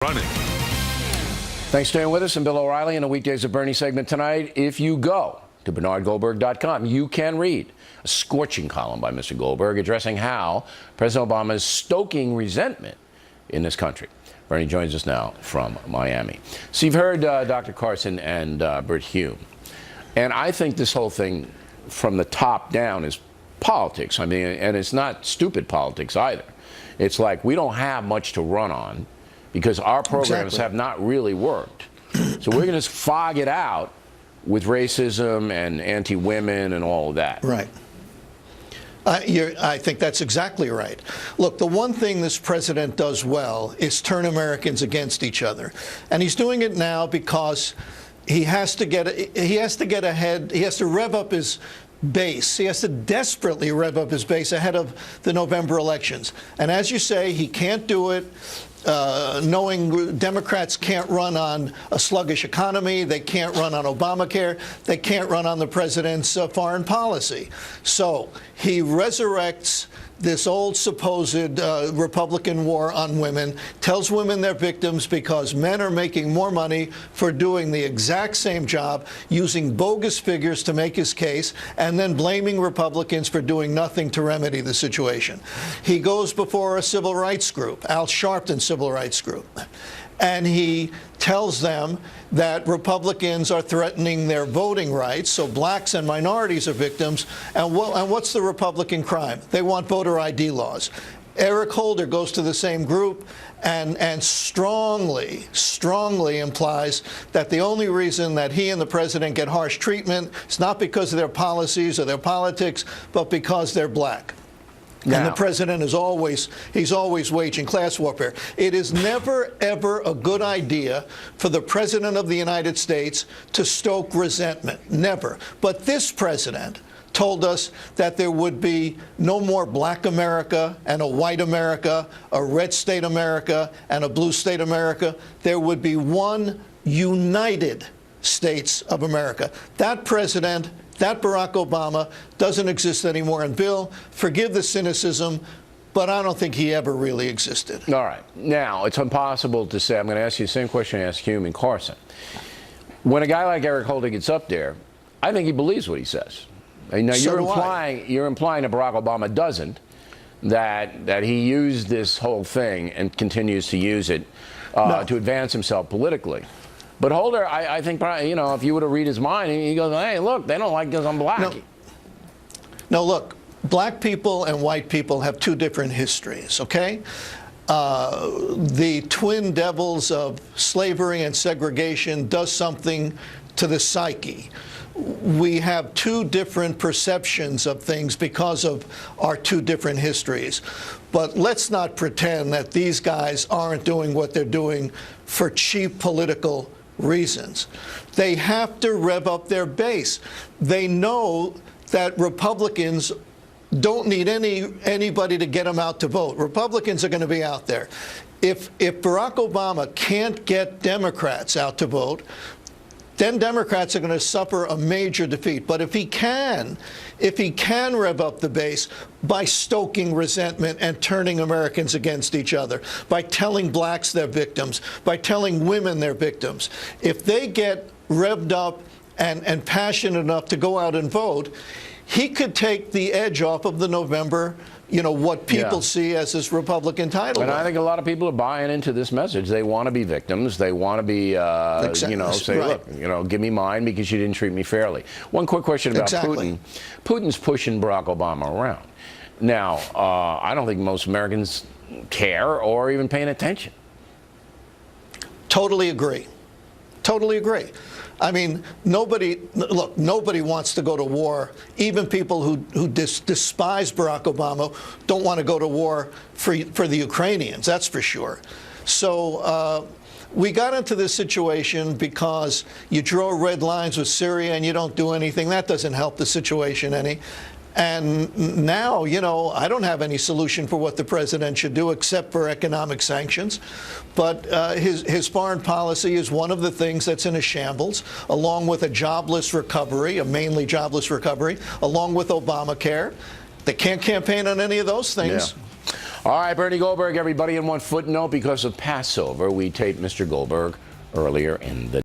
Running. Thanks for staying with us. I'm Bill O'Reilly in the Weekdays of Bernie segment tonight. If you go to bernardgoldberg.com, you can read a scorching column by Mr. Goldberg addressing how President Obama is stoking resentment in this country. Bernie joins us now from Miami. So you've heard Dr. Carson and Bert Hume. And I think this whole thing from the top down is politics. I mean, and it's not stupid politics either. It's like we don't have much to run on, because our programs have not really worked. So we're going to fog it out with racism and anti-women and all of that. Right. I think that's exactly right. Look, the one thing this president does well is turn Americans against each other. And he's doing it now because he has to get ahead. He has to rev up his base. He has to desperately rev up his base ahead of the November elections. And as you say, he can't do it knowing Democrats can't run on a sluggish economy, they can't run on Obamacare, they can't run on the president's foreign policy. So he resurrects this old supposed Republican war on women, tells women they're victims because men are making more money for doing the exact same job, using bogus figures to make his case, and then blaming Republicans for doing nothing to remedy the situation. He goes before a civil rights group, Al Sharpton's civil rights group, and he tells them that Republicans are threatening their voting rights, so blacks and minorities are victims. And what's the Republican crime? They want voter ID laws. Eric Holder goes to the same group and strongly implies that the only reason that he and the president get harsh treatment is not because of their policies or their politics, but because they're black. Now, and the president is always waging class warfare. It is never, ever a good idea for the president of the United States to stoke resentment. Never. But this president told us that there would be no more black America and a white America, a red state America and a blue state America. There would be one united States of America. That president, that Barack Obama, doesn't exist anymore. And Bill, forgive the cynicism, but I don't think he ever really existed. All right. Now, it's impossible to say. I'm going to ask you the same question I asked Hume and Carson. When a guy like Eric Holder gets up there, I think he believes what he says. Now, you're implying that Barack Obama doesn't, that he used this whole thing and continues to use it to advance himself politically. But Holder, I think, you know, if you were to read his mind, he goes, hey, look, they don't like because I'm black. No, look, black people and white people have two different histories, okay? The twin devils of slavery and segregation does something to the psyche. We have two different perceptions of things because of our two different histories. But let's not pretend that these guys aren't doing what they're doing for cheap political reasons. They have to rev up their base. They know that Republicans don't need anybody to get them out to vote. Republicans are going to be out there. If Barack Obama can't get Democrats out to vote, then Democrats are going to suffer a major defeat. But if he can rev up the base by stoking resentment and turning Americans against each other, by telling blacks they're victims, by telling women they're victims, if they get revved up and passionate enough to go out and vote, he could take the edge off of the November, you know, what people see as this Republican title. And I think a lot of people are buying into this message. They want to be victims. They want to be, you know, say, look, you know, give me mine because you didn't treat me fairly. One quick question about Putin. Putin's pushing Barack Obama around. Now, I don't think most Americans care or even paying attention. Totally agree. Totally agree. I mean, nobody wants to go to war. Even people who despise Barack Obama don't want to go to war for the Ukrainians, that's for sure. So we got into this situation because you draw red lines with Syria and you don't do anything. That doesn't help the situation any. And now, you know, I don't have any solution for what the president should do except for economic sanctions. But his foreign policy is one of the things that's in a shambles, along with a jobless recovery, a mainly jobless recovery, along with Obamacare. They can't campaign on any of those things. Yeah. All right, Bernie Goldberg, everybody. In one footnote, because of Passover, we taped Mr. Goldberg earlier in the